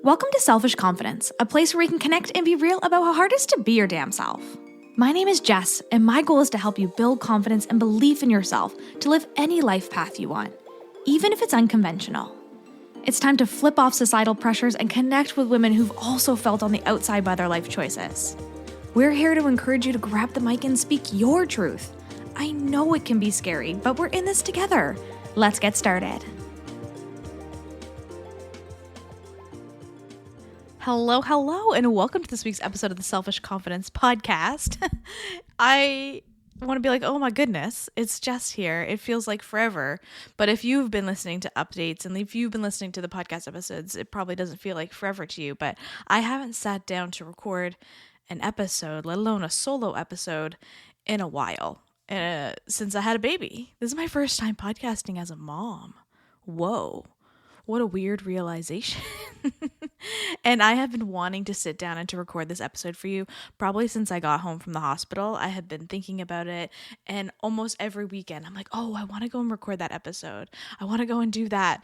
Welcome to Selfish Confidence, a place where we can connect and be real about how hard it is to be your damn self. My name is Jess, and my goal is to help you build confidence and belief in yourself to live any life path you want, even if it's unconventional. It's time to flip off societal pressures and connect with women who've also felt on the outside by their life choices. We're here to encourage you to grab the mic and speak your truth. I know it can be scary, but we're in this together. Let's get started. Hello, and welcome to this week's episode of the Selfish Confidence Podcast. I want to be like, oh my goodness, it's Jess here. It feels like forever. But if you've been listening to updates and if you've been listening to the podcast episodes, it probably doesn't feel like forever to you. But I haven't sat down to record an episode, let alone a solo episode, in a while. Since I had a baby. This is my first time podcasting as a mom. Whoa. What a weird realization. And I have been wanting to sit down and to record this episode for you probably since I got home from the hospital. I have been thinking about it, and almost every weekend I'm like, oh, I want to go and record that episode. I want to go and do that.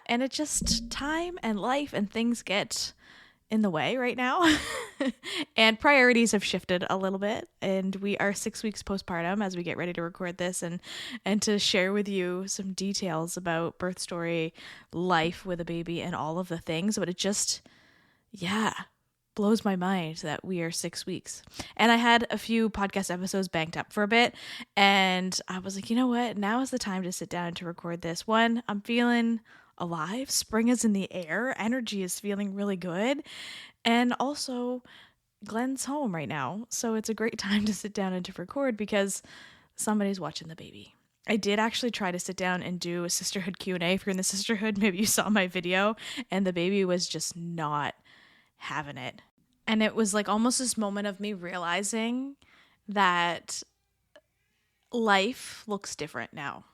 And it just, time and life and things get in the way right now. And priorities have shifted a little bit, and we are 6 weeks postpartum as we get ready to record this and to share with you some details about birth story, life with a baby, and all of the things. But it just, blows my mind that we are 6 weeks. And I had a few podcast episodes banked up for a bit, and I was like, you know what? Now is the time to sit down and to record this. One, I'm feeling alive. Spring is in the air. Energy is feeling really good. And also, Glenn's home right now. So it's a great time to sit down and to record because somebody's watching the baby. I did actually try to sit down and do a sisterhood Q&A. If you're in the sisterhood, maybe you saw my video, and the baby was just not having it. And it was like almost this moment of me realizing that life looks different now.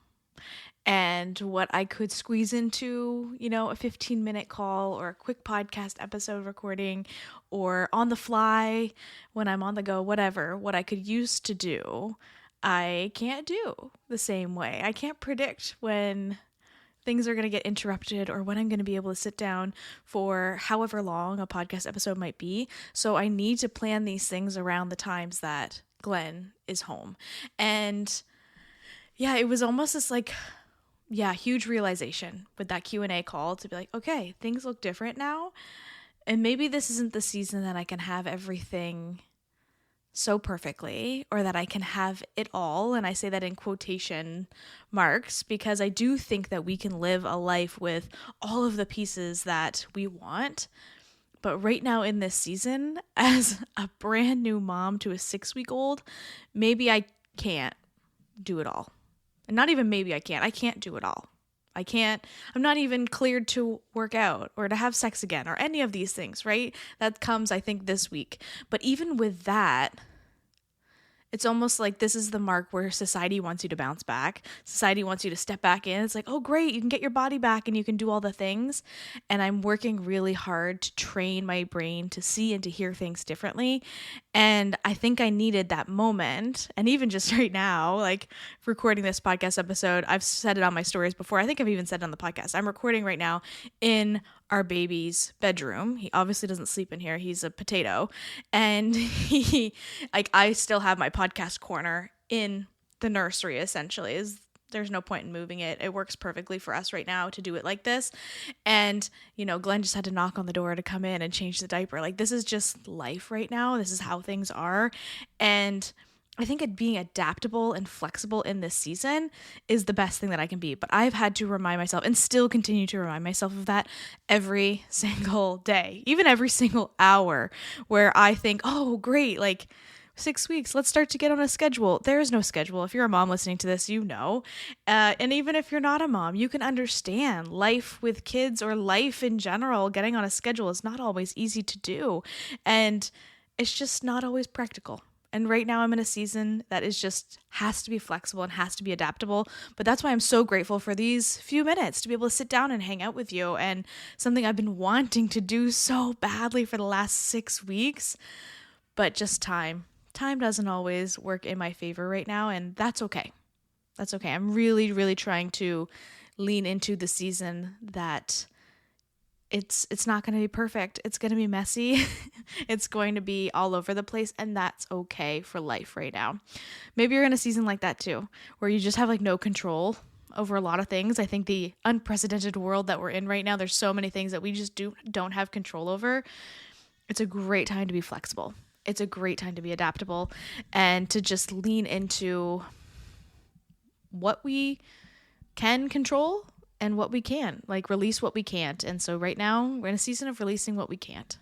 And what I could squeeze into, a 15-minute call or a quick podcast episode recording or on the fly when I'm on the go, whatever, what I could use to do, I can't do the same way. I can't predict when things are going to get interrupted or when I'm going to be able to sit down for however long a podcast episode might be. So I need to plan these things around the times that Glenn is home. And it was almost this huge realization with that Q&A call to be like, okay, things look different now. And maybe this isn't the season that I can have everything so perfectly, or that I can have it all. And I say that in quotation marks because I do think that we can live a life with all of the pieces that we want. But right now in this season, as a brand new mom to a 6-week-old, maybe I can't do it all. And not even maybe I can't do it all. I'm not even cleared to work out or to have sex again or any of these things, right? That comes, I think, this week. But even with that, it's almost like this is the mark where society wants you to bounce back. Society wants you to step back in. It's like, oh, great, you can get your body back and you can do all the things. And I'm working really hard to train my brain to see and to hear things differently. And I think I needed that moment. And even just right now, like recording this podcast episode, I've said it on my stories before. I think I've even said it on the podcast. I'm recording right now in our baby's bedroom. He obviously doesn't sleep in here. He's a potato. And I still have my podcast corner in the nursery, essentially. There's no point in moving it. It works perfectly for us right now to do it like this. And, Glenn just had to knock on the door to come in and change the diaper. Like, this is just life right now. This is how things are. And I think being adaptable and flexible in this season is the best thing that I can be. But I've had to remind myself and still continue to remind myself of that every single day, even every single hour, where I think, oh, great, 6 weeks, let's start to get on a schedule. There is no schedule. If you're a mom listening to this, and even if you're not a mom, you can understand life with kids or life in general. Getting on a schedule is not always easy to do. And it's just not always practical. And right now I'm in a season that has to be flexible and has to be adaptable. But that's why I'm so grateful for these few minutes to be able to sit down and hang out with you, and something I've been wanting to do so badly for the last 6 weeks, but just time doesn't always work in my favor right now. And that's okay. I'm really, really trying to lean into the season that It's not going to be perfect. It's going to be messy. It's going to be all over the place, and that's okay for life right now. Maybe you're in a season like that too, where you just have like no control over a lot of things. I think the unprecedented world that we're in right now, there's so many things that we just don't have control over. It's a great time to be flexible. It's a great time to be adaptable and to just lean into what we can control and what we can, like release what we can't. And so right now we're in a season of releasing what we can't.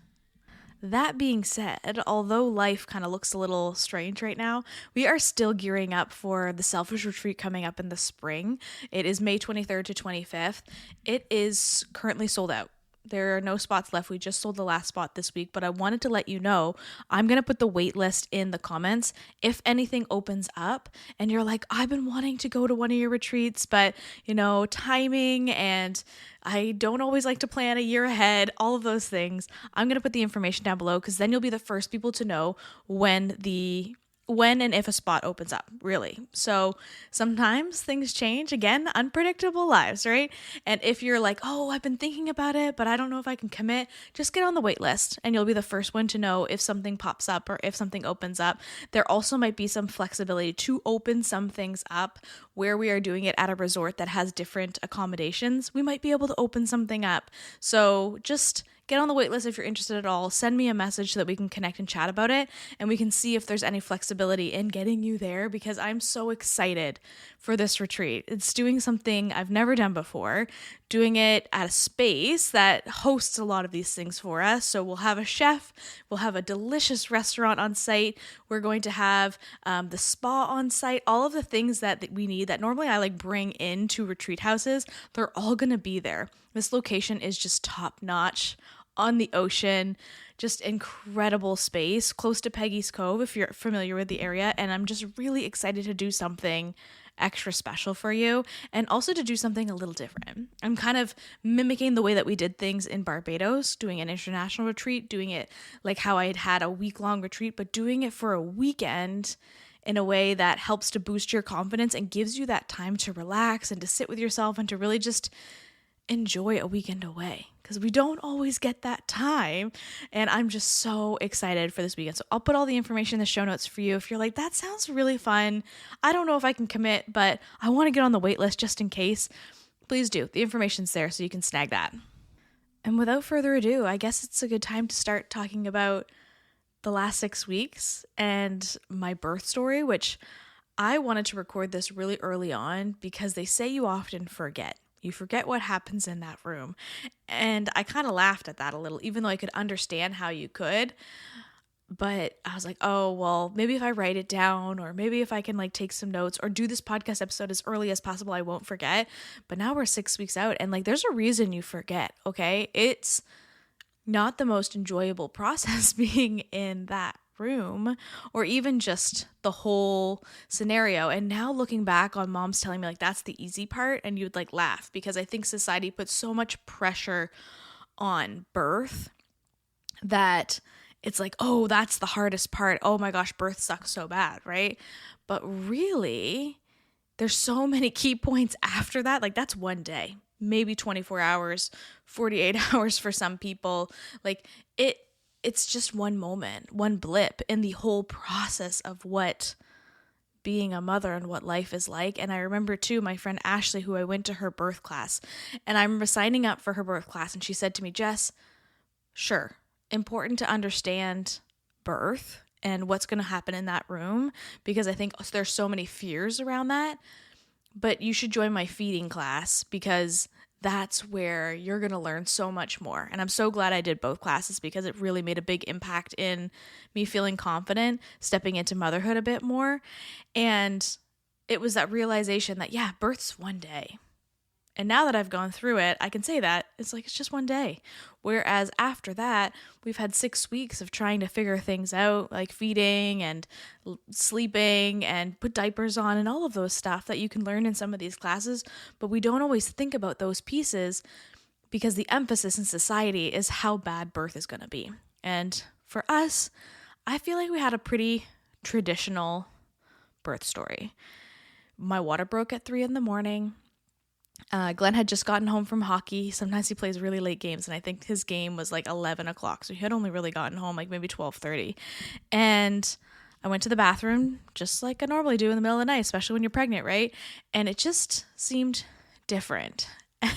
That being said, although life kind of looks a little strange right now, we are still gearing up for the Selfish Retreat coming up in the spring. It is May 23rd to 25th. It is currently sold out. There are no spots left. We just sold the last spot this week, but I wanted to let you know I'm going to put the wait list in the comments. If anything opens up and you're like, I've been wanting to go to one of your retreats, but timing and I don't always like to plan a year ahead, all of those things, I'm going to put the information down below because then you'll be the first people to know when and if a spot opens up, really. So sometimes things change. Again, unpredictable lives, right? And if you're like, oh, I've been thinking about it, but I don't know if I can commit, just get on the wait list and you'll be the first one to know if something pops up or if something opens up. There also might be some flexibility to open some things up where we are doing it at a resort that has different accommodations. We might be able to open something up. So just get on the wait list if you're interested at all. Send me a message so that we can connect and chat about it, and we can see if there's any flexibility in getting you there because I'm so excited for this retreat. It's doing something I've never done before, doing it at a space that hosts a lot of these things for us. So we'll have a chef, we'll have a delicious restaurant on site, we're going to have the spa on site, all of the things that we need that normally I like bring into retreat houses, they're all going to be there. This location is just top notch on the ocean, just incredible space close to Peggy's Cove if you're familiar with the area. And I'm just really excited to do something extra special for you and also to do something a little different. I'm kind of mimicking the way that we did things in Barbados, doing an international retreat, doing it like how I had a week-long retreat, but doing it for a weekend in a way that helps to boost your confidence and gives you that time to relax and to sit with yourself and to really just enjoy a weekend away because we don't always get that time. And I'm just so excited for this weekend. So I'll put all the information in the show notes for you. If you're like, that sounds really fun, I don't know if I can commit, but I want to get on the wait list just in case, please do. The information's there so you can snag that. And without further ado, I guess it's a good time to start talking about the last 6 weeks and my birth story, which I wanted to record this really early on because they say you often forget. You forget what happens in that room. And I kind of laughed at that a little, even though I could understand how you could. But I was like, oh, well, maybe if I write it down or maybe if I can like take some notes or do this podcast episode as early as possible, I won't forget. But now we're 6 weeks out and like there's a reason you forget, okay? It's not the most enjoyable process being in that room or even just the whole scenario. And now looking back on moms telling me like that's the easy part and you'd like laugh because I think society puts so much pressure on birth that it's like, oh, that's the hardest part. Oh my gosh, birth sucks so bad, right? But really, there's so many key points after that. Like that's one day, maybe 24 hours, 48 hours for some people. Like it's just one moment, one blip in the whole process of what being a mother and what life is like. And I remember too, my friend Ashley, who I went to her birth class, and I remember signing up for her birth class and she said to me, Jess, sure, important to understand birth and what's going to happen in that room because I think there's so many fears around that, but you should join my feeding class because that's where you're going to learn so much more. And I'm so glad I did both classes because it really made a big impact in me feeling confident, stepping into motherhood a bit more. And it was that realization that, yeah, birth's one day. And now that I've gone through it, I can say that it's like, it's just one day. Whereas after that, we've had 6 weeks of trying to figure things out, like feeding and sleeping and put diapers on and all of those stuff that you can learn in some of these classes. But we don't always think about those pieces because the emphasis in society is how bad birth is going to be. And for us, I feel like we had a pretty traditional birth story. My water broke at 3 a.m. Glenn had just gotten home from hockey. Sometimes he plays really late games, and I think his game was like 11 o'clock. So he had only really gotten home like maybe 12:30. And I went to the bathroom just like I normally do in the middle of the night, especially when you're pregnant, right? And it just seemed different.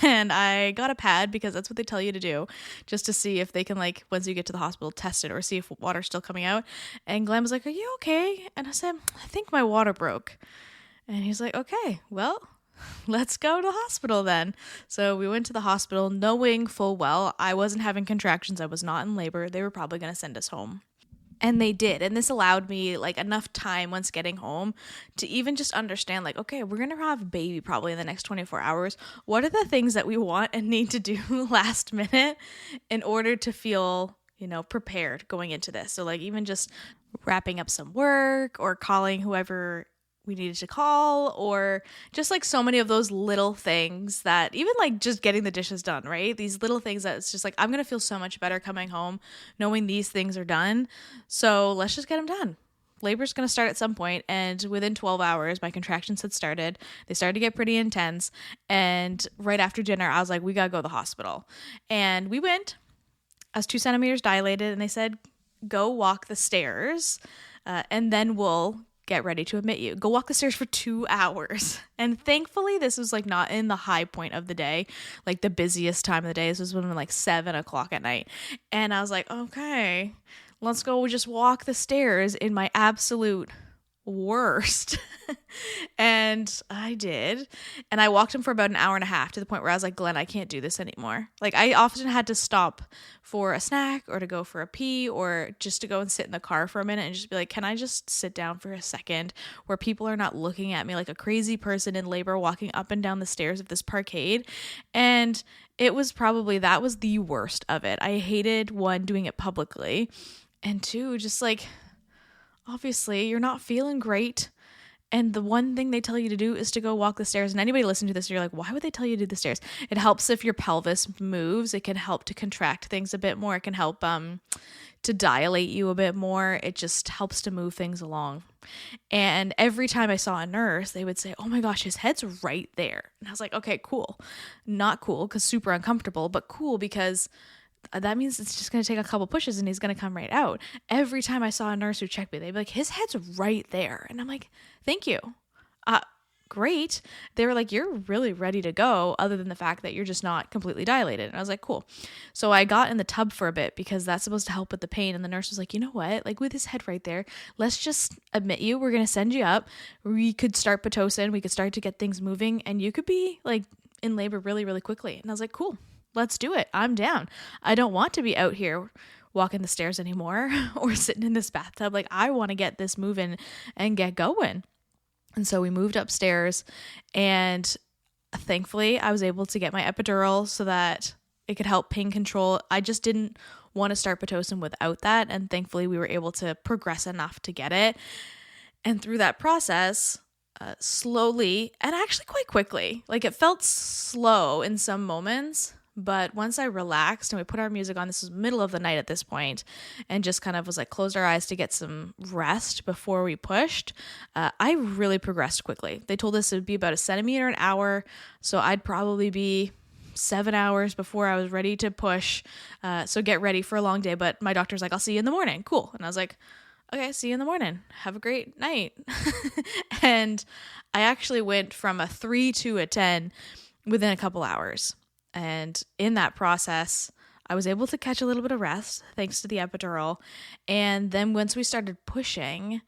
And I got a pad because that's what they tell you to do, just to see if they can, like, once you get to the hospital, test it or see if water's still coming out. And Glenn was like, "Are you okay?" And I said, "I think my water broke." And he's like, "Okay, well, let's go to the hospital then." So we went to the hospital knowing full well I wasn't having contractions. I was not in labor. They were probably going to send us home. And they did. And this allowed me like enough time once getting home to even just understand, like, okay, we're going to have a baby probably in the next 24 hours. What are the things that we want and need to do last minute in order to feel, prepared going into this? So like even just wrapping up some work or calling whoever we needed to call, or just like so many of those little things that even like just getting the dishes done, right? These little things that it's just like, I'm going to feel so much better coming home knowing these things are done. So let's just get them done. Labor's going to start at some point, and within 12 hours, my contractions had started. They started to get pretty intense. And right after dinner, I was like, we got to go to the hospital. And we went. I was 2 centimeters dilated, and they said, go walk the stairs, and then we'll get ready to admit you. Go walk the stairs for 2 hours. And thankfully, this was like not in the high point of the day, like the busiest time of the day. This was when like 7 o'clock at night. And I was like, okay, let's go just walk the stairs in my absolute worst. And I did. And I walked him for about an hour and a half, to the point where I was like, Glenn, I can't do this anymore. Like, I often had to stop for a snack or to go for a pee or just to go and sit in the car for a minute and just be like, can I just sit down for a second where people are not looking at me like a crazy person in labor walking up and down the stairs of this parkade? And it was probably, that was the worst of it. I hated, one, doing it publicly, and two, just like, obviously you're not feeling great. And the one thing they tell you to do is to go walk the stairs. And anybody listening to this, you're like, why would they tell you to do the stairs? It helps if your pelvis moves. It can help to contract things a bit more. It can help to dilate you a bit more. It just helps to move things along. And every time I saw a nurse, they would say, oh my gosh, his head's right there. And I was like, okay, cool. Not cool because super uncomfortable, but cool because that means it's just going to take a couple pushes and he's going to come right out. Every time I saw a nurse who checked me, they'd be like, his head's right there. And I'm like, thank you. Great. They were like, you're really ready to go, other than the fact that you're just not completely dilated. And I was like, cool. So I got in the tub for a bit because that's supposed to help with the pain. And the nurse was like, you know what? Like, with his head right there, let's just admit you. We're going to send you up. We could start Pitocin. We could start to get things moving, and you could be like in labor really, really quickly. And I was like, cool. Let's do it. I'm down. I don't want to be out here walking the stairs anymore or sitting in this bathtub. Like, I want to get this moving and get going. And so we moved upstairs, and thankfully I was able to get my epidural so that it could help pain control. I just didn't want to start Pitocin without that. And thankfully we were able to progress enough to get it. And through that process, slowly and actually quite quickly, like it felt slow in some moments, but once I relaxed and we put our music on, this was middle of the night at this point, and just kind of was like closed our eyes to get some rest before we pushed, I really progressed quickly. They told us it would be about 1 centimeter an hour, so I'd probably be 7 hours before I was ready to push. So get ready for a long day. But my doctor's like, I'll see you in the morning. Cool. And I was like, okay, see you in the morning. Have a great night. And I actually went from a 3 to a 10 within a couple hours. And in that process, I was able to catch a little bit of rest thanks to the epidural. And then once we started pushing,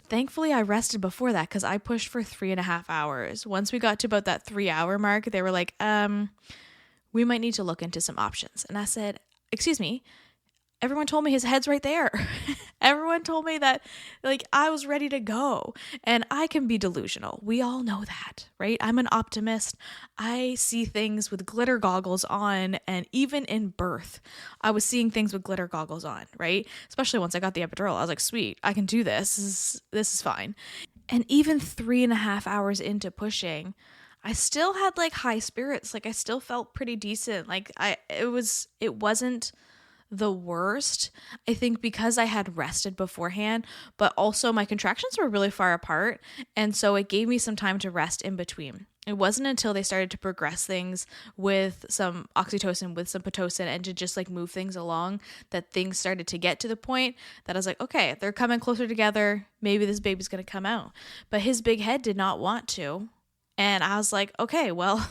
thankfully I rested before that because I pushed for 3.5 hours. Once we got to about that 3-hour mark, they were like, we might need to look into some options. And I said, excuse me, everyone told me his head's right there. Everyone told me that, like, I was ready to go. And I can be delusional. We all know that, right? I'm an optimist. I see things with glitter goggles on. And even in birth, I was seeing things with glitter goggles on, right? Especially once I got the epidural. I was like, sweet, I can do this. This is fine. And even 3.5 hours into pushing, I still had like high spirits. Like, I still felt pretty decent. Like, it wasn't the worst, I think, because I had rested beforehand, but also my contractions were really far apart, and so it gave me some time to rest in between. It wasn't until they started to progress things with some oxytocin, with some Pitocin, and to just like move things along, that things started to get to the point that I was like, okay, they're coming closer together. Maybe this baby's going to come out. But his big head did not want to. And I was like, okay, well,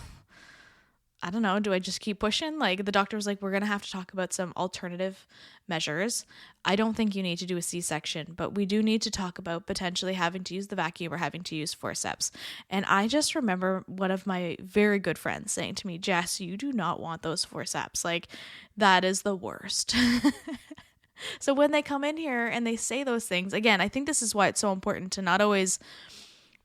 I don't know. Do I just keep pushing? Like the doctor was like, we're going to have to talk about some alternative measures. I don't think you need to do a C-section, but we do need to talk about potentially having to use the vacuum or having to use forceps. And I just remember one of my very good friends saying to me, Jess, you do not want those forceps. Like that is the worst. So when they come in here and they say those things, again, I think this is why it's so important to not always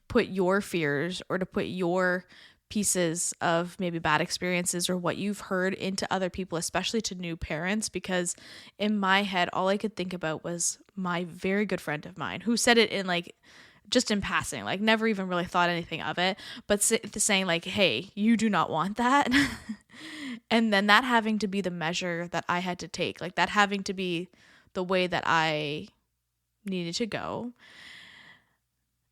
put your fears or to put your pieces of maybe bad experiences or what you've heard into other people, especially to new parents, because in my head, all I could think about was my very good friend of mine who said it in like, just in passing, like never even really thought anything of it, but saying like, hey, you do not want that. And then that having to be the measure that I had to take, like that having to be the way that I needed to go.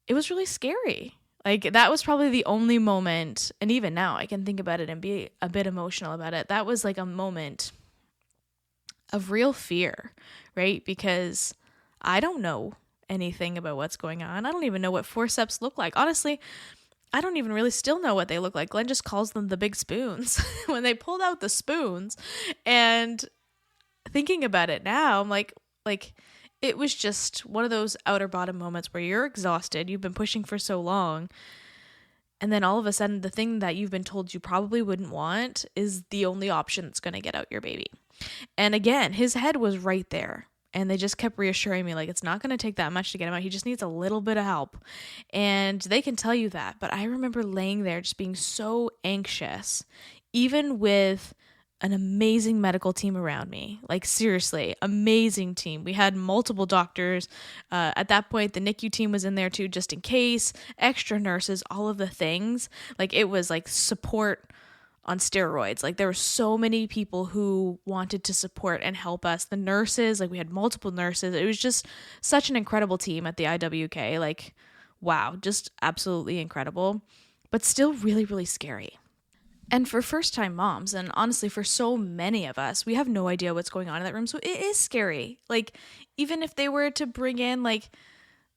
It was really scary. Like that was probably the only moment, and even now I can think about it and be a bit emotional about it. That was like a moment of real fear, right? Because I don't know anything about what's going on. I don't even know what forceps look like. Honestly, I don't even really still know what they look like. Glenn just calls them the big spoons. When they pulled out the spoons, and thinking about it now, I'm like it was just one of those outer bottom moments where you're exhausted, you've been pushing for so long, and then all of a sudden the thing that you've been told you probably wouldn't want is the only option that's going to get out your baby. And again, his head was right there, and they just kept reassuring me like it's not going to take that much to get him out. He just needs a little bit of help. And they can tell you that, but I remember laying there just being so anxious, even with an amazing medical team around me. Like seriously, amazing team. We had multiple doctors. At that point, the NICU team was in there too, just in case, extra nurses, all of the things. Like it was like support on steroids. Like there were so many people who wanted to support and help us. The nurses, like we had multiple nurses. It was just such an incredible team at the IWK. Like, wow, just absolutely incredible, but still really, really scary. And for first-time moms, and honestly, for so many of us, we have no idea what's going on in that room. So it is scary. Like, even if they were to bring in, like,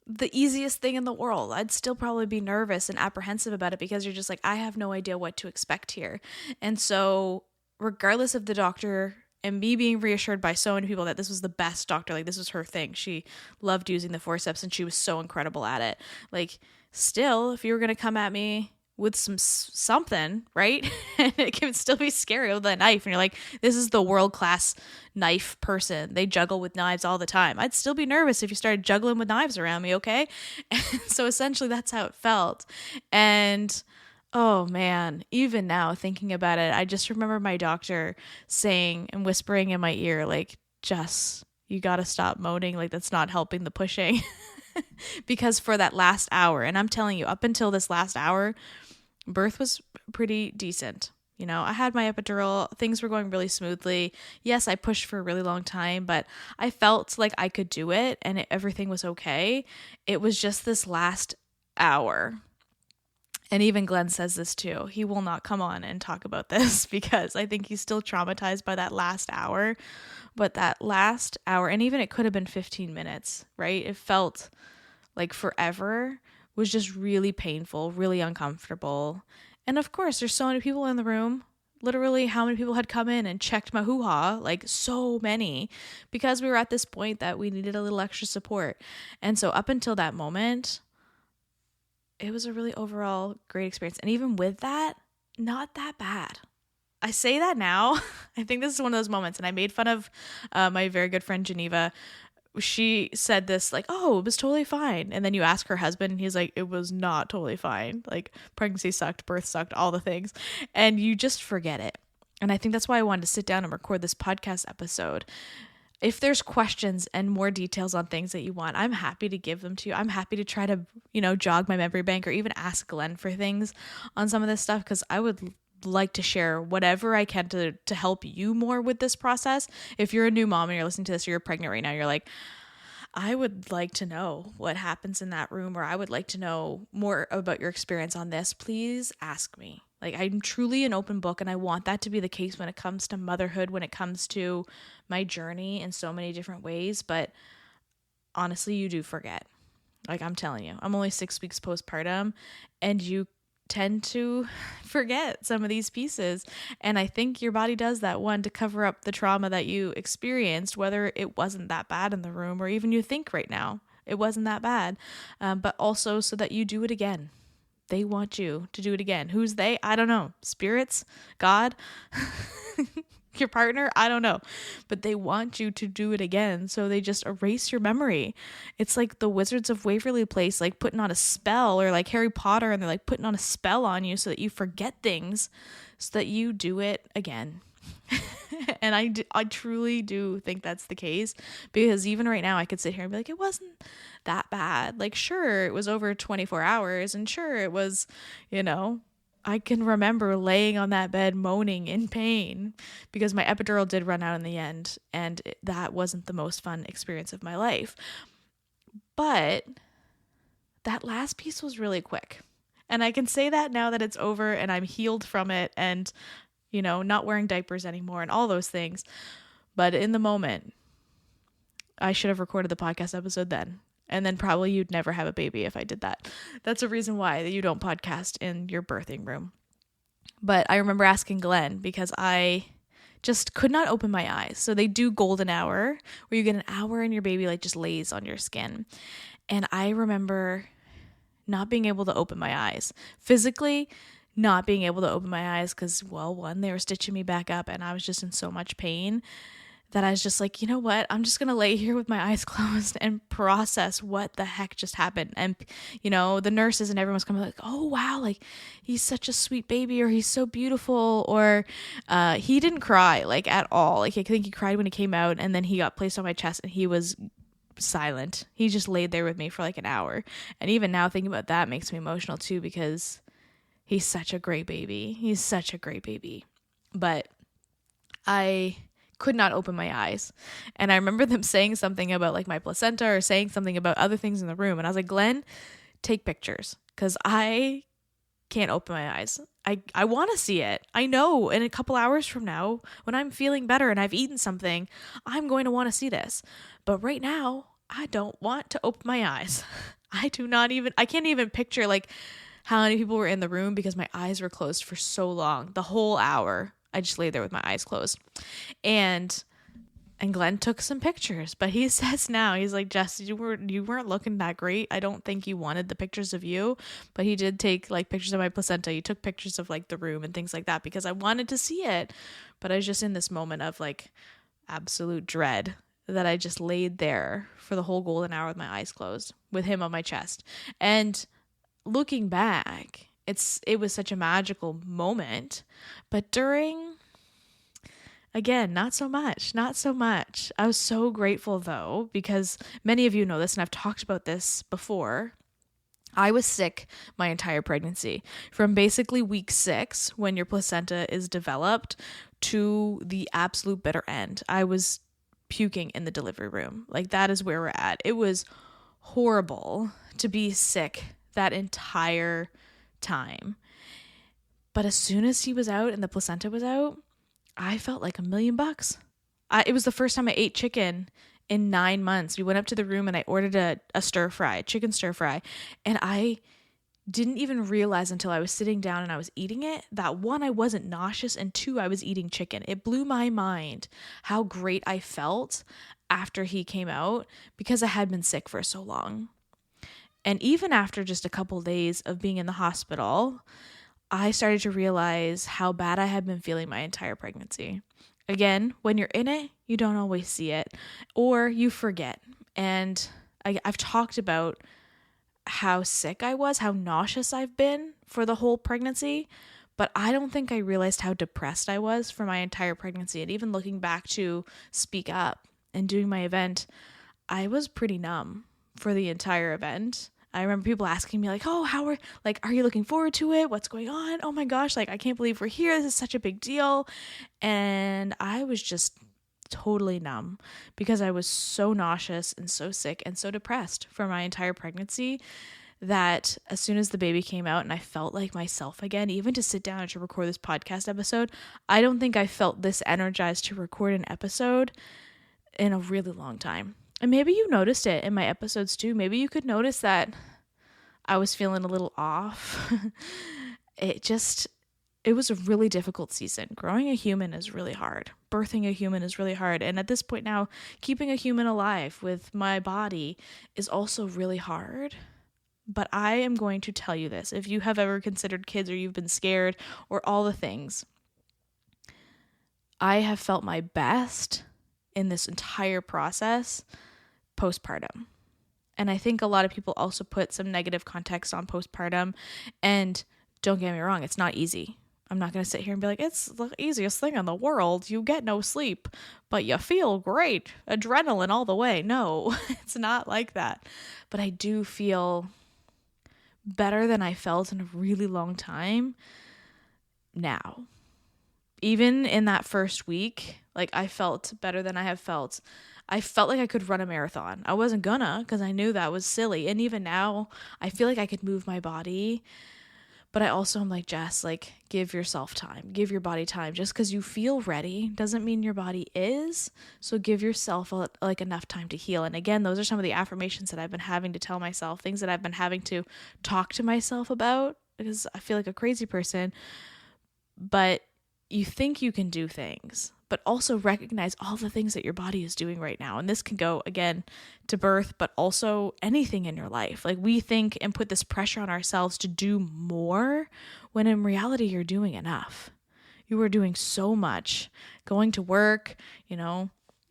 the easiest thing in the world, I'd still probably be nervous and apprehensive about it because you're just like, I have no idea what to expect here. And so regardless of the doctor and me being reassured by so many people that this was the best doctor, like, this was her thing. She loved using the forceps, and she was so incredible at it. Like, still, if you were going to come at me with something, right? And it can still be scary with a knife. And you're like, this is the world-class knife person. They juggle with knives all the time. I'd still be nervous if you started juggling with knives around me, okay? And so essentially that's how it felt. And oh man, even now thinking about it, I just remember my doctor saying and whispering in my ear, like, Jess, you got to stop moaning. Like, that's not helping the pushing. Because for that last hour, and I'm telling you, up until this last hour, birth was pretty decent. You know, I had my epidural, things were going really smoothly. Yes, I pushed for a really long time, but I felt like I could do it and everything was okay. It was just this last hour. And even Glenn says this too. He will not come on and talk about this because I think he's still traumatized by that last hour. But that last hour, and even it could have been 15 minutes, right? It felt like forever, was just really painful, really uncomfortable. And of course, there's so many people in the room. Literally, how many people had come in and checked my hoo-ha? Like, so many. Because we were at this point that we needed a little extra support. And so up until that moment, it was a really overall great experience. And even with that, not that bad. I say that now. I think this is one of those moments. And I made fun of my very good friend Geneva. She said this like, oh, it was totally fine. And then you ask her husband and he's like, it was not totally fine. Like, pregnancy sucked, birth sucked, all the things. And you just forget it. And I think that's why I wanted to sit down and record this podcast episode. If there's questions and more details on things that you want, I'm happy to give them to you. I'm happy to try to, jog my memory bank or even ask Glenn for things on some of this stuff, because I would like to share whatever I can to help you more with this process. If you're a new mom and you're listening to this or you're pregnant right now, you're like, I would like to know what happens in that room, or I would like to know more about your experience on this. Please ask me. Like, I'm truly an open book, and I want that to be the case when it comes to motherhood, when it comes to my journey in so many different ways. But honestly, you do forget. Like, I'm telling you, I'm only 6 weeks postpartum, and you tend to forget some of these pieces. And I think your body does that, one, to cover up the trauma that you experienced, whether it wasn't that bad in the room, or even you think right now it wasn't that bad, but also so that you do it again. They want you to do it again. Who's they? I don't know. Spirits? God? Your partner? I don't know. But they want you to do it again. So they just erase your memory. It's like the Wizards of Waverly Place, like putting on a spell, or like Harry Potter, and they're like putting on a spell on you so that you forget things, so that you do it again. And I truly do think that's the case, because even right now I could sit here and be like, it wasn't that bad. Like, sure, it was over 24 hours, and sure, it was, I can remember laying on that bed moaning in pain because my epidural did run out in the end, and that wasn't the most fun experience of my life. But that last piece was really quick. And I can say that now that it's over and I'm healed from it, and not wearing diapers anymore and all those things. But in the moment, I should have recorded the podcast episode then. And then probably you'd never have a baby if I did that. That's a reason why you don't podcast in your birthing room. But I remember asking Glenn, because I just could not open my eyes. So they do golden hour, where you get an hour and your baby like just lays on your skin. And I remember not being able to open my eyes. Physically, not being able to open my eyes because, well, one, they were stitching me back up and I was just in so much pain that I was just like, you know what? I'm just going to lay here with my eyes closed and process what the heck just happened. And, the nurses and everyone's coming like, oh, wow, like he's such a sweet baby, or he's so beautiful, or he didn't cry like at all. Like, I think he cried when he came out, and then he got placed on my chest and he was silent. He just laid there with me for like an hour. And even now thinking about that makes me emotional too, because he's such a great baby. He's such a great baby. But I could not open my eyes. And I remember them saying something about like my placenta, or saying something about other things in the room. And I was like, Glenn, take pictures, because I can't open my eyes. I want to see it. I know in a couple hours from now, when I'm feeling better and I've eaten something, I'm going to want to see this. But right now, I don't want to open my eyes. I can't even picture like how many people were in the room, because my eyes were closed for so long. The whole hour, I just lay there with my eyes closed. And Glenn took some pictures, but he says now, he's like, Jess, you weren't looking that great. I don't think you wanted the pictures of you, but he did take like pictures of my placenta. He took pictures of like the room and things like that, because I wanted to see it. But I was just in this moment of like absolute dread that I just laid there for the whole golden hour with my eyes closed, with him on my chest. And looking back, it was such a magical moment, but during, again, not so much. I was so grateful though, because many of you know this, and I've talked about this before. I was sick my entire pregnancy, from basically week 6, when your placenta is developed, to the absolute bitter end. I was puking in the delivery room. Like, that is where we're at. It was horrible to be sick that entire time. But as soon as he was out and the placenta was out, I felt like $1,000,000. It was the first time I ate chicken in 9 months. We went up to the room and I ordered a chicken stir fry. And I didn't even realize until I was sitting down and I was eating it that, one, I wasn't nauseous, and 2, I was eating chicken. It blew my mind how great I felt after he came out, because I had been sick for so long. And even after just a couple days of being in the hospital, I started to realize how bad I had been feeling my entire pregnancy. Again, when you're in it, you don't always see it, or you forget. And I've talked about how sick I was, how nauseous I've been for the whole pregnancy, but I don't think I realized how depressed I was for my entire pregnancy. And even looking back to Speak Up and doing my event, I was pretty numb for the entire event. I remember people asking me like, oh, are you looking forward to it? What's going on? Oh my gosh, like, I can't believe we're here. This is such a big deal. And I was just totally numb because I was so nauseous and so sick and so depressed for my entire pregnancy that as soon as the baby came out and I felt like myself again, even to sit down and to record this podcast episode, I don't think I felt this energized to record an episode in a really long time. And maybe you noticed it in my episodes too. Maybe you could notice that I was feeling a little off. It was a really difficult season. Growing a human is really hard. Birthing a human is really hard. And at this point now, keeping a human alive with my body is also really hard. But I am going to tell you this. If you have ever considered kids or you've been scared or all the things, I have felt my best in this entire process postpartum. And I think a lot of people also put some negative context on postpartum. And don't get me wrong, it's not easy. I'm not going to sit here and be like, it's the easiest thing in the world. You get no sleep, but you feel great. Adrenaline all the way. No, it's not like that. But I do feel better than I felt in a really long time now. Even in that first week, like I felt better than I have felt. I felt like I could run a marathon. I wasn't gonna because I knew that was silly. And even now, I feel like I could move my body. But I also am like, Jess, like, give yourself time. Give your body time. Just because you feel ready doesn't mean your body is. So give yourself like enough time to heal. And again, those are some of the affirmations that I've been having to tell myself, things that I've been having to talk to myself about because I feel like a crazy person. But you think you can do things, but also recognize all the things that your body is doing right now. And this can go, again, to birth, but also anything in your life. Like we think and put this pressure on ourselves to do more when in reality, you're doing enough. You are doing so much. Going to work,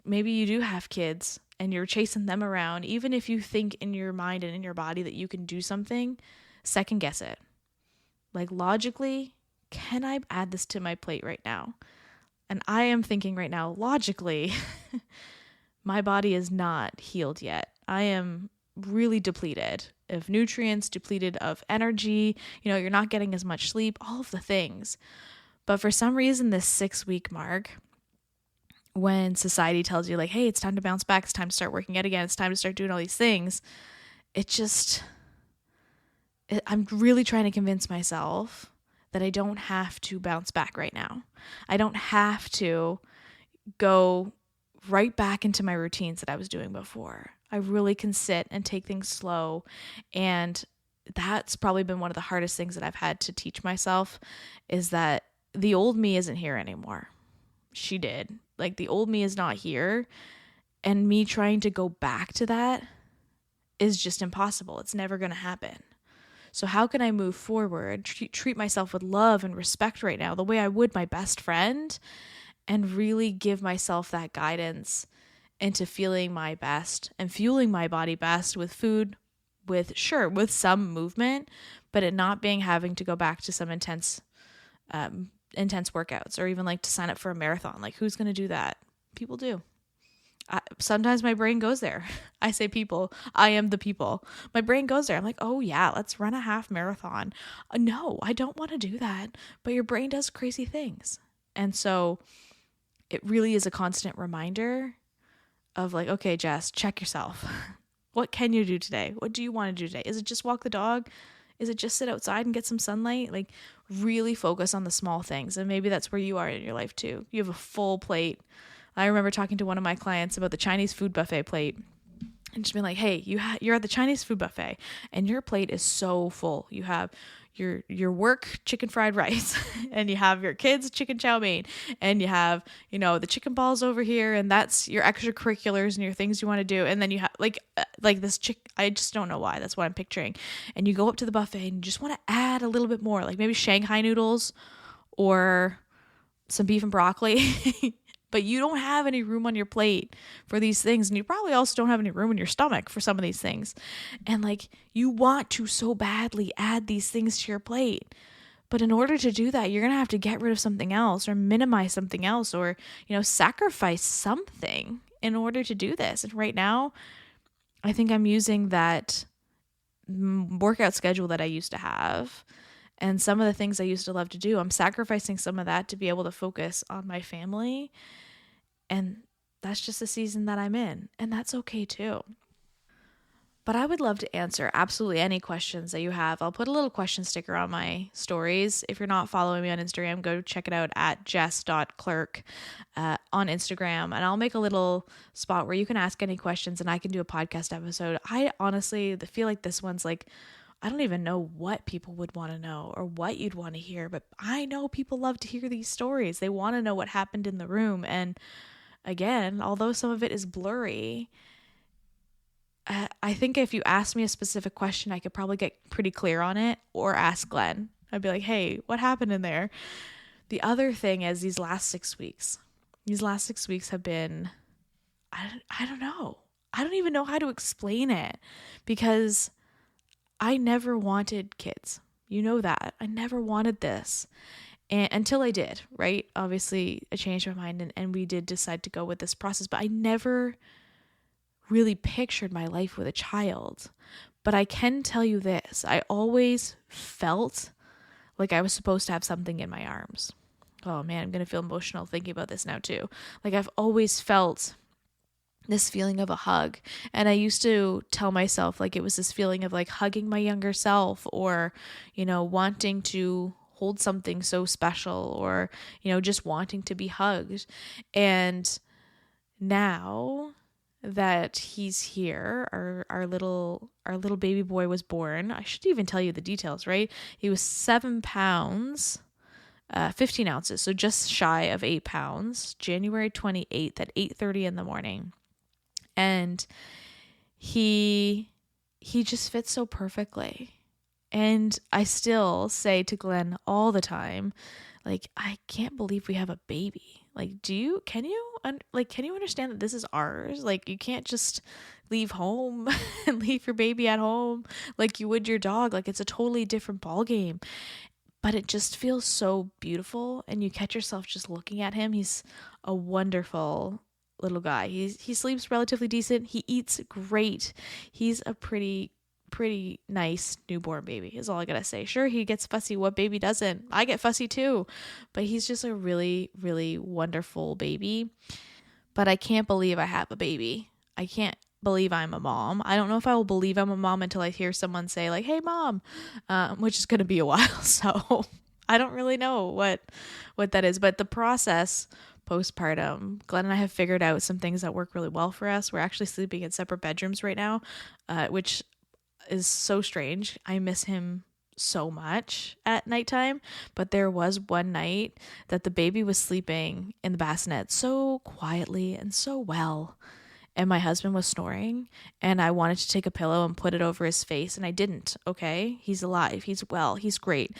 maybe you do have kids and you're chasing them around. Even if you think in your mind and in your body that you can do something, second guess it. Like logically, can I add this to my plate right now? And I am thinking right now, logically, my body is not healed yet. I am really depleted of nutrients, depleted of energy. You're not getting as much sleep, all of the things. But for some reason, this 6-week mark, when society tells you like, hey, it's time to bounce back, it's time to start working out again, it's time to start doing all these things, I'm really trying to convince myself that I don't have to bounce back right now. I don't have to go right back into my routines that I was doing before. I really can sit and take things slow. And that's probably been one of the hardest things that I've had to teach myself is that the old me isn't here anymore. She did. Like the old me is not here. And me trying to go back to that is just impossible. It's never going to happen. So how can I move forward, treat myself with love and respect right now, the way I would my best friend, and really give myself that guidance into feeling my best and fueling my body best with food, with some movement, but it not being having to go back to some intense workouts or even like to sign up for a marathon. Like who's going to do that? People do. Sometimes my brain goes there. I say people, I am the people. My brain goes there. I'm like, oh yeah, let's run a half marathon. No, I don't want to do that. But your brain does crazy things. And so it really is a constant reminder of like, okay, Jess, check yourself. What can you do today? What do you want to do today? Is it just walk the dog? Is it just sit outside and get some sunlight? Like really focus on the small things. And maybe that's where you are in your life too. You have a full plate. I remember talking to one of my clients about the Chinese food buffet plate and just being like, hey, you're at the Chinese food buffet and your plate is so full. You have your work chicken fried rice and you have your kids chicken chow mein and you have, the chicken balls over here and that's your extracurriculars and your things you want to do. And then you have like this I just don't know why. That's what I'm picturing. And you go up to the buffet and you just want to add a little bit more, like maybe Shanghai noodles or some beef and broccoli. But you don't have any room on your plate for these things. And you probably also don't have any room in your stomach for some of these things. And like you want to so badly add these things to your plate. But in order to do that, you're going to have to get rid of something else or minimize something else or, sacrifice something in order to do this. And right now, I think I'm using that workout schedule that I used to have. And some of the things I used to love to do, I'm sacrificing some of that to be able to focus on my family. And that's just the season that I'm in, and that's okay too. But I would love to answer absolutely any questions that you have. I'll put a little question sticker on my stories. If you're not following me on Instagram, go check it out at jess.clerk on Instagram. And I'll make a little spot where you can ask any questions and I can do a podcast episode. I honestly feel like this one's like, I don't even know what people would want to know or what you'd want to hear, but I know people love to hear these stories. They want to know what happened in the room. And again, although some of it is blurry, I think if you asked me a specific question, I could probably get pretty clear on it, or ask Glenn. I'd be like, hey, what happened in there? The other thing is these last 6 weeks. These last 6 weeks have been, I don't know. I don't even know how to explain it, because I never wanted kids. You know that. I never wanted this. And until I did, right? Obviously, I changed my mind and we did decide to go with this process, but I never really pictured my life with a child. But I can tell you this, I always felt like I was supposed to have something in my arms. Oh man, I'm going to feel emotional thinking about this now too. Like I've always felt this feeling of a hug. And I used to tell myself like it was this feeling of like hugging my younger self, or, wanting to hold something so special, or, just wanting to be hugged. And now that he's here, our little baby boy was born. I should even tell you the details, right? He was 7 pounds, 15 ounces, so just shy of 8 pounds, January 28th at 8:30 in the morning. And he just fits so perfectly. And I still say to Glenn all the time, like, I can't believe we have a baby. Like, can you understand that this is ours? Like, you can't just leave home and leave your baby at home like you would your dog. Like, it's a totally different ballgame. But it just feels so beautiful, and you catch yourself just looking at him. He's a wonderful little guy. He sleeps relatively decent. He eats great. He's a pretty nice newborn baby is all I gotta say. Sure, he gets fussy. What baby doesn't? I get fussy too. But he's just a really, really wonderful baby. But I can't believe I have a baby. I can't believe I'm a mom. I don't know if I will believe I'm a mom until I hear someone say like, hey mom, which is going to be a while. So I don't really know what that is. But the process postpartum, Glenn and I have figured out some things that work really well for us. We're actually sleeping in separate bedrooms right now, which is so strange. I miss him so much at nighttime, but there was one night that the baby was sleeping in the bassinet so quietly and so well, and my husband was snoring, and I wanted to take a pillow and put it over his face, and I didn't. Okay, he's alive, he's well, he's great.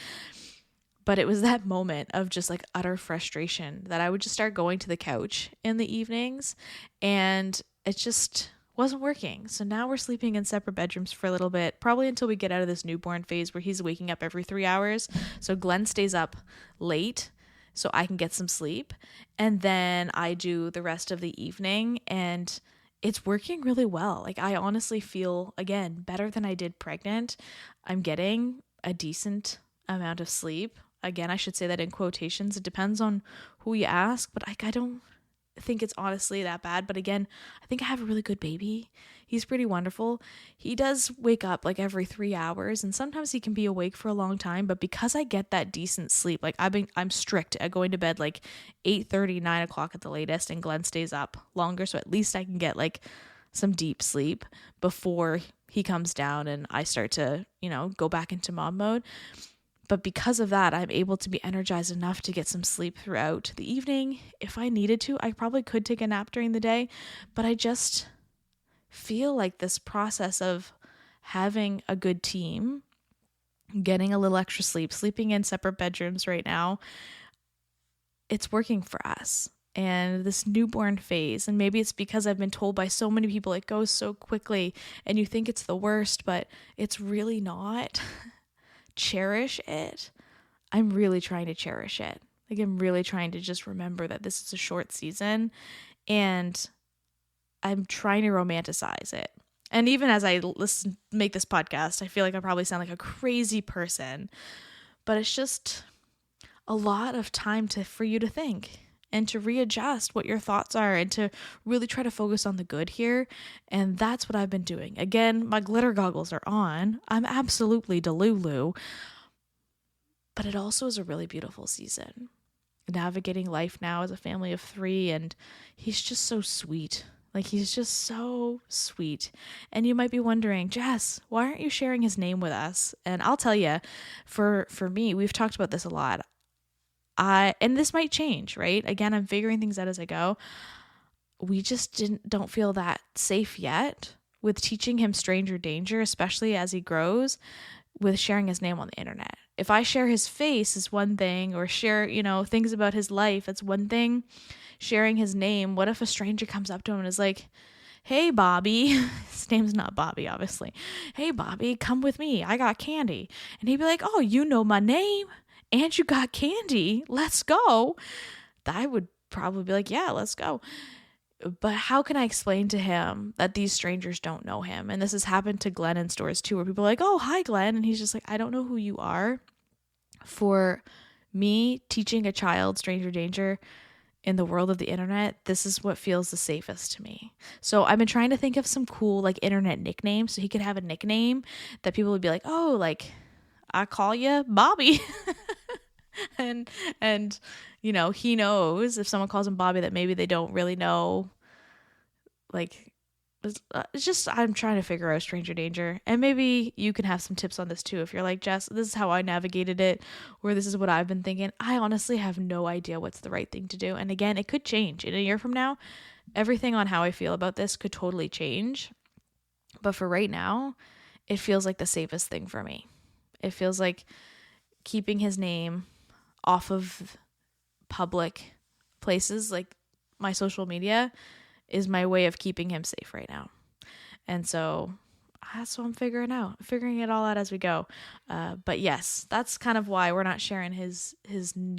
But it was that moment of just like utter frustration that I would just start going to the couch in the evenings, and it just wasn't working. So now we're sleeping in separate bedrooms for a little bit, probably until we get out of this newborn phase where he's waking up every 3 hours. So Glenn stays up late so I can get some sleep, and then I do the rest of the evening, and it's working really well. Like, I honestly feel, again, better than I did pregnant. I'm getting a decent amount of sleep. Again, I should say that in quotations. It depends on who you ask, but I don't think it's honestly that bad. But again, I think I have a really good baby. He's pretty wonderful. He does wake up like every 3 hours, and sometimes he can be awake for a long time, but because I get that decent sleep, like I'm strict at going to bed like 8:30, 9 o'clock at the latest, and Glenn stays up longer, so at least I can get like some deep sleep before he comes down and I start to, go back into mom mode. But because of that, I'm able to be energized enough to get some sleep throughout the evening. If I needed to, I probably could take a nap during the day, but I just feel like this process of having a good team, getting a little extra sleep, sleeping in separate bedrooms right now, it's working for us. And this newborn phase, and maybe it's because I've been told by so many people it goes so quickly and you think it's the worst, but it's really not. Cherish it. I'm really trying to cherish it. Like, I'm really trying to just remember that this is a short season, and I'm trying to romanticize it. And even as I make this podcast, I feel like I probably sound like a crazy person, but it's just a lot of time for you to think. and to readjust what your thoughts are and to really try to focus on the good here. And that's what I've been doing. Again, my glitter goggles are on. I'm absolutely delulu, but it also is a really beautiful season. Navigating life now as a family of 3, and he's just so sweet. Like, he's just so sweet. And you might be wondering, Jess, why aren't you sharing his name with us? And I'll tell you, for me, we've talked about this a lot. And this might change, right? Again, I'm figuring things out as I go. We just don't feel that safe yet with teaching him stranger danger, especially as he grows, with sharing his name on the internet. If I share his face is one thing, or share, things about his life, it's one thing. Sharing his name, what if a stranger comes up to him and is like, hey, Bobby, his name's not Bobby, obviously. Hey, Bobby, come with me. I got candy. And he'd be like, oh, you know my name and you got candy. Let's go. I would probably be like, yeah, let's go. But how can I explain to him that these strangers don't know him? And this has happened to Glenn in stores too, where people are like, oh, hi, Glenn. And he's just like, I don't know who you are. For me, teaching a child stranger danger in the world of the internet, this is what feels the safest to me. So I've been trying to think of some cool internet nicknames, so he could have a nickname that people would be like, oh, I call you Bobby. and he knows if someone calls him Bobby that maybe they don't really know. It's just, I'm trying to figure out stranger danger, and maybe you can have some tips on this too. If you're like, Jess, this is how I navigated it, or this is what I've been thinking. I honestly have no idea what's the right thing to do. And again, it could change in a year from now. Everything on how I feel about this could totally change. But for right now, it feels like the safest thing for me. It feels like keeping his name off of public places like my social media is my way of keeping him safe right now. And so that's what I'm figuring it all out as we go. But yes, that's kind of why we're not sharing his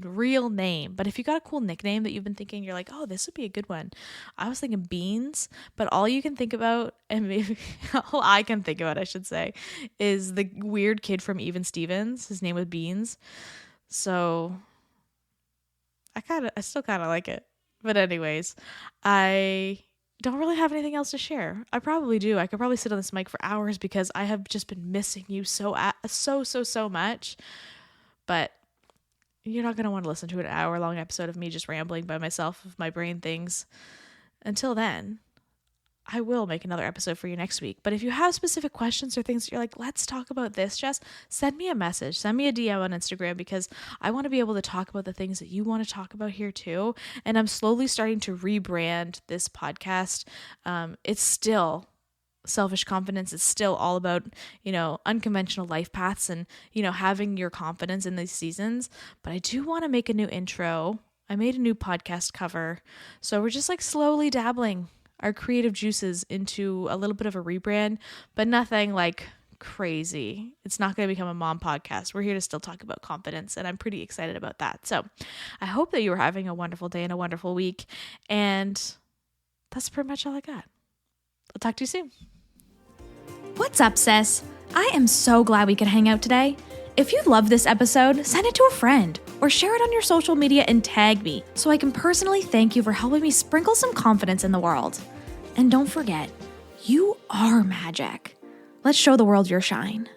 real name. But if you got a cool nickname that you've been thinking, you're like, oh, this would be a good one. I was thinking Beans, but all you can think about, and maybe all I can think about, I should say, is the weird kid from Even Stevens. His name was Beans. So I still kind of like it. But anyways, I don't really have anything else to share. I probably do. I could probably sit on this mic for hours because I have just been missing you so much. But you're not going to want to listen to an hour-long episode of me just rambling by myself of my brain things. Until then, I will make another episode for you next week. But if you have specific questions or things that you're like, let's talk about this, Jess, send me a message. Send me a DM on Instagram, because I want to be able to talk about the things that you want to talk about here too. And I'm slowly starting to rebrand this podcast. It's still selfish confidence. It's still all about, unconventional life paths and, having your confidence in these seasons. But I do want to make a new intro. I made a new podcast cover. So we're just slowly dabbling our creative juices into a little bit of a rebrand, but nothing crazy. It's not going to become a mom podcast. We're here to still talk about confidence, and I'm pretty excited about that. So I hope that you are having a wonderful day and a wonderful week. And that's pretty much all I got. I'll talk to you soon. What's up, sis? I am so glad we could hang out today. If you love this episode, send it to a friend or share it on your social media and tag me so I can personally thank you for helping me sprinkle some confidence in the world. And don't forget, you are magic. Let's show the world your shine.